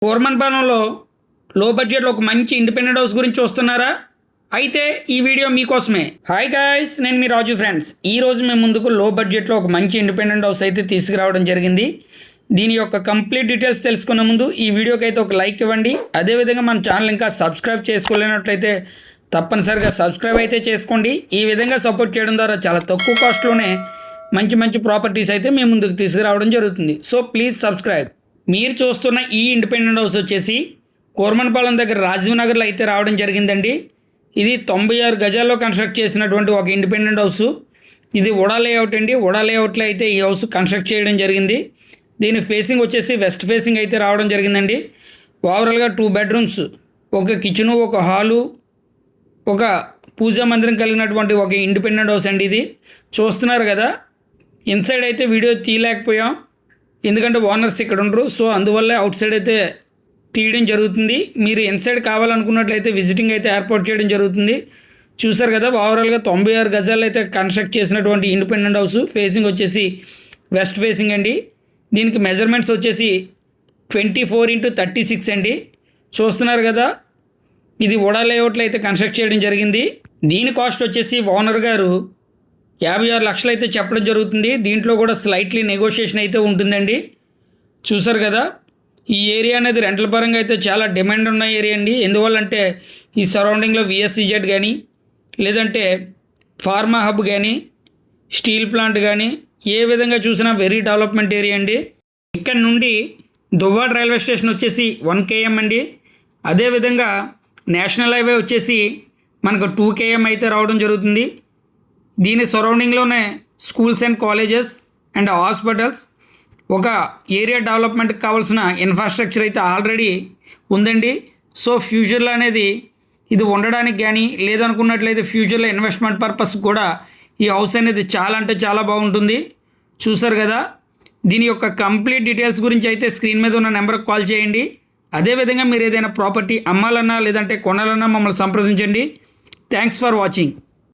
కోర్మన్పాలెంలో లో బడ్జెట్లో ఒక మంచి ఇండిపెండెంట్ హౌస్ గురించి చూస్తున్నారా? అయితే ఈ వీడియో మీకోసమే. హాయ్ గాయ్స్, నేను మీ రాజు ఫ్రెండ్స్. ఈరోజు మేము ముందుకు లో బడ్జెట్లో ఒక మంచి ఇండిపెండెంట్ హౌస్ అయితే తీసుకురావడం జరిగింది. దీని యొక్క కంప్లీట్ డీటెయిల్స్ తెలుసుకునే ముందు ఈ వీడియోకి అయితే ఒక లైక్ ఇవ్వండి. అదేవిధంగా మన ఛానల్ ఇంకా సబ్స్క్రైబ్ చేసుకోలేనట్లయితే తప్పనిసరిగా సబ్స్క్రైబ్ అయితే చేసుకోండి. ఈ విధంగా సపోర్ట్ చేయడం ద్వారా చాలా తక్కువ కాస్ట్లోనే మంచి మంచి ప్రాపర్టీస్ అయితే మేము ముందుకు తీసుకురావడం జరుగుతుంది. So please subscribe. మీరు చూస్తున్న ఈ ఇండిపెండెంట్ హౌస్ వచ్చేసి కోర్మన్పాలెం దగ్గర రాజీవ్ నగర్లో అయితే రావడం జరిగిందండి. ఇది 96 గజాల్లో కన్స్ట్రక్ట్ చేసినటువంటి ఒక ఇండిపెండెంట్ హౌస్. ఇది ఉడా లేఅవుట్ అండి. ఉడా లేఅవుట్లో అయితే ఈ హౌస్ కన్స్ట్రక్ట్ చేయడం జరిగింది. దీని ఫేసింగ్ వచ్చేసి వెస్ట్ ఫేసింగ్ అయితే రావడం జరిగిందండి. ఓవరాల్గా 2 బెడ్రూమ్స్, ఒక కిచెను, ఒక హాలు, ఒక పూజా మందిరం కలిగినటువంటి ఒక ఇండిపెండెంట్ హౌస్ అండి. ఇది చూస్తున్నారు కదా. ఇన్సైడ్ అయితే వీడియో తీయలేకపోయాం, ఎందుకంటే ఓనర్స్ ఇక్కడ ఉండరు. సో అందువల్ల అవుట్ సైడ్ అయితే తీయడం జరుగుతుంది. మీరు ఇన్సైడ్ కావాలనుకున్నట్లయితే విజిటింగ్ అయితే ఏర్పాటు చేయడం జరుగుతుంది. చూసారు కదా, ఓవరాల్గా 96 గజాలు అయితే కన్స్ట్రక్ట్ చేసినటువంటి ఇండిపెండెంట్ హౌస్. ఫేసింగ్ వచ్చేసి వెస్ట్ ఫేసింగ్ అండి. దీనికి మెజర్మెంట్స్ వచ్చేసి 24x36 అండి. చూస్తున్నారు కదా, ఇది ఉడా లేఅవుట్లో అయితే కన్స్ట్రక్ట్ చేయడం జరిగింది. దీని కాస్ట్ వచ్చేసి ఓనర్ గారు 56 లక్షలు అయితే చెప్పడం జరుగుతుంది. దీంట్లో కూడా స్లైట్లీ నెగోషియేషన్ అయితే ఉంటుందండి. చూసారు కదా, ఈ ఏరియా అనేది రెంటల పరంగా అయితే చాలా డిమాండ్ ఉన్న ఏరియా అండి. ఎందువల్లంటే ఈ సరౌండింగ్లో విఎస్సిజెడ్ కానీ, లేదంటే ఫార్మా హబ్ కానీ, స్టీల్ ప్లాంట్ కానీ, ఏ విధంగా చూసినా వెరీ డెవలప్మెంట్ ఏరియా అండి. ఇక్కడ నుండి దువ్వాడ రైల్వే స్టేషన్ వచ్చేసి 1 km అండి. అదేవిధంగా నేషనల్ హైవే వచ్చేసి మనకు 2 km అయితే రావడం జరుగుతుంది. దీని సరౌండింగ్లోనే schools and colleges and hospitals, ఒక ఏరియా డెవలప్మెంట్కి కావాల్సిన ఇన్ఫ్రాస్ట్రక్చర్ అయితే ఆల్రెడీ ఉందండి. సో ఫ్యూచర్లో అనేది ఇది ఉండడానికి కానీ, లేదనుకున్నట్లయితే ఫ్యూచర్లో ఇన్వెస్ట్మెంట్ పర్పస్ కూడా ఈ హౌస్ అనేది చాలా అంటే చాలా బాగుంటుంది. చూసారు కదా, దీని యొక్క కంప్లీట్ డీటెయిల్స్ గురించి అయితే స్క్రీన్ మీద ఉన్న నెంబర్కి కాల్ చేయండి. అదేవిధంగా మీరు ఏదైనా ప్రాపర్టీ అమ్మాలన్నా లేదంటే కొనాలన్నా మమ్మల్ని సంప్రదించండి. Thanks for watching.